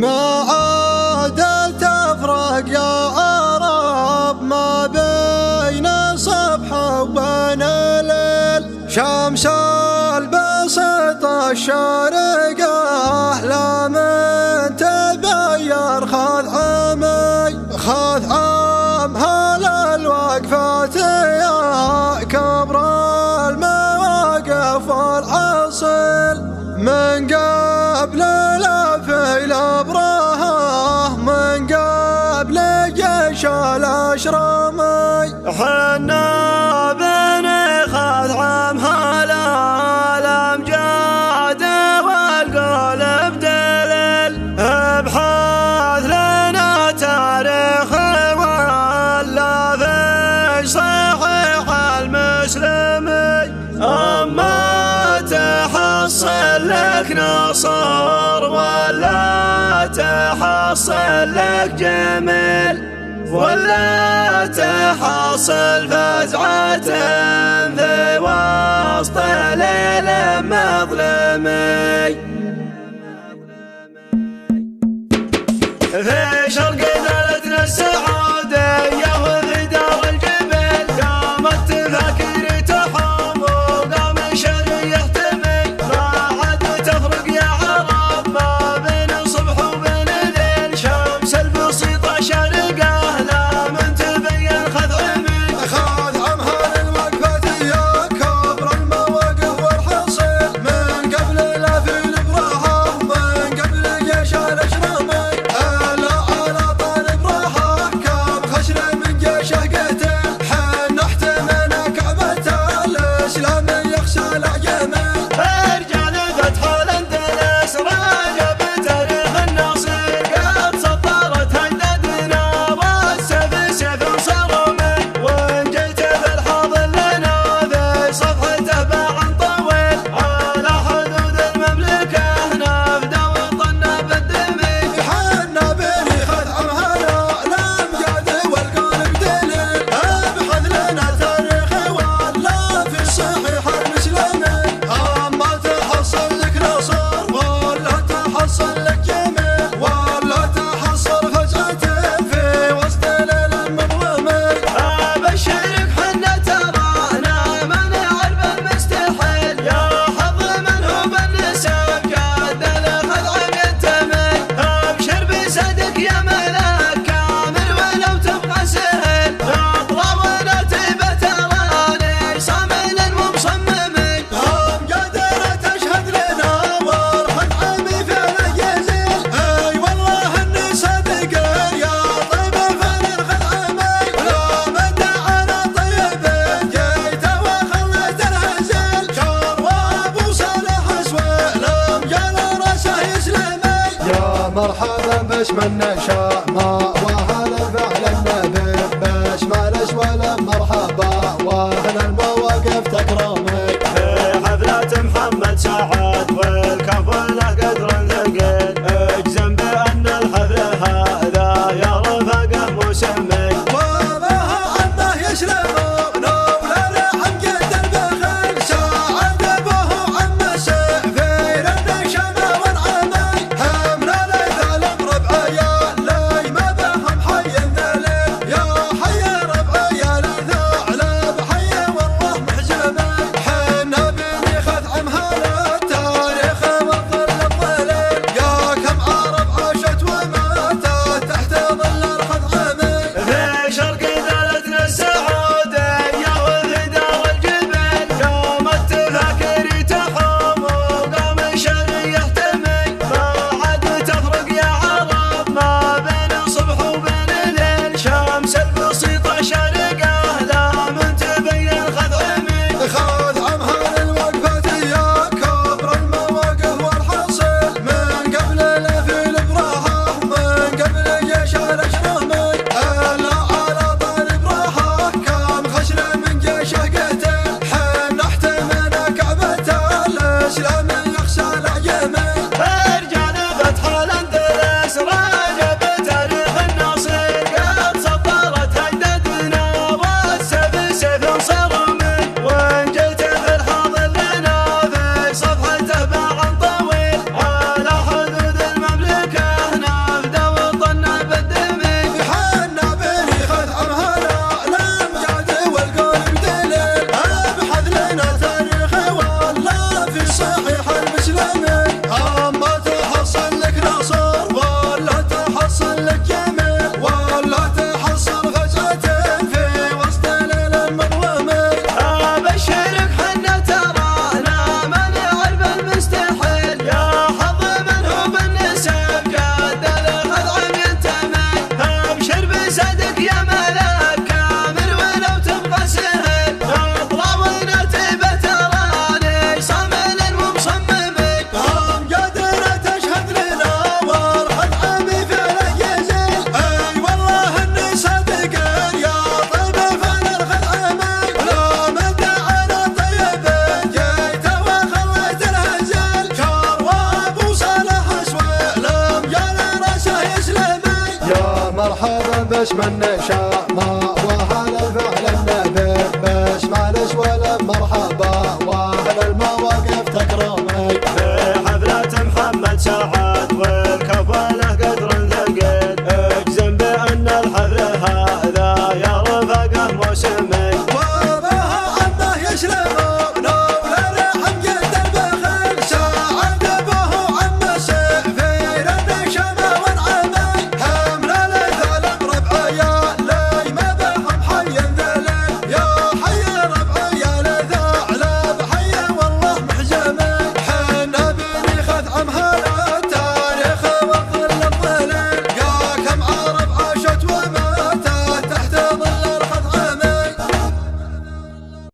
ما عاد تفرق يا عرب ما بين الصبح وبين الليل. شمس البسط الشارقة لا من تبير خذ عامها للوقفات يا كبر المواقف والحصيل. من قبل الفيل ابرهه من قبل جيش الاشرمي حنا بنخذ عامها الامجاد والقلب دليل. ابحث لنا تاريخ ولا في صحيح المسلمي. اما تحصل لك نصر ولا تحصل لك جميل ولا تحصل فزعة في وسط ليل مظلمي. في شرق دولتنا السعودية وفي دار الجبل قامت تفكر تحوم وقام شر يحتمي. ما عاد تفرق يا عرب ما بين الصبح وبين الليل. شمس البسيطة شارقة لا من تبين خذ عامها للوقفات يا كبر المواقف والحصيل. من قبل الفيل ابرهه من قبل جيش الاشرمي. الا على طالب راحه كم خشر من جيشه قتل. حنا احتمينا كعبة الاسلام يخشى الاعجمي. رجال فتح الاندلس راجع بتاريخ النصير. قد سطرت هنددنا والسيف سيف صرمي. وان جيت بالحاضر لنا في صفحته باع طويل. على حدود المملكة نفدى وطنا بالدمي. حنا بني خذ عامها الامجاد والقلب دليل. ابحث لنا تاريخ ولا في الصحيح المسلمي. اما تحصل لك نصر ولا تحصل لك جميل ولا تحصل فجأة في وسط ليل مظلمي. ابشرك حنا ترانا ما نعرف المستحيل. يا حظ من هو بالنسب جاد الخضع ينتمي. ابشر بصدق يا ملاك كامل ولو تبقى سهل. اطلع ولا تبى تراني صامل ومصممي. امجاد لا تشهد لنا والخد عامي فعلا يزيل. اي والله اني صدق يا طيب فعل الخد عامي. لا من دعانا طيبين جيت وخليت الهزيل. شر وابو صالح اسوي الامجاد راسه يسلمي. يا مرحبا بش من نشاء ما واهل فعل النبي. بش ما نشوى مرحبا واهل المواقف تكرمي. في حفلة محمد سعد والكف له قدر ثقيل. اجزم بان الحفل هذا يا رفقه مسمي. وبها عنه يسلمون ولا لحن جد البخيل. سعد ابوه عم السفير النشمه والعمي. حمل ليث الامر بعيال لي ما بهم معلش من نشامة واهل الفعل النبي بس معلش ولا مرحبا واهل المواقف تكرمي في حفلة محمد شاعر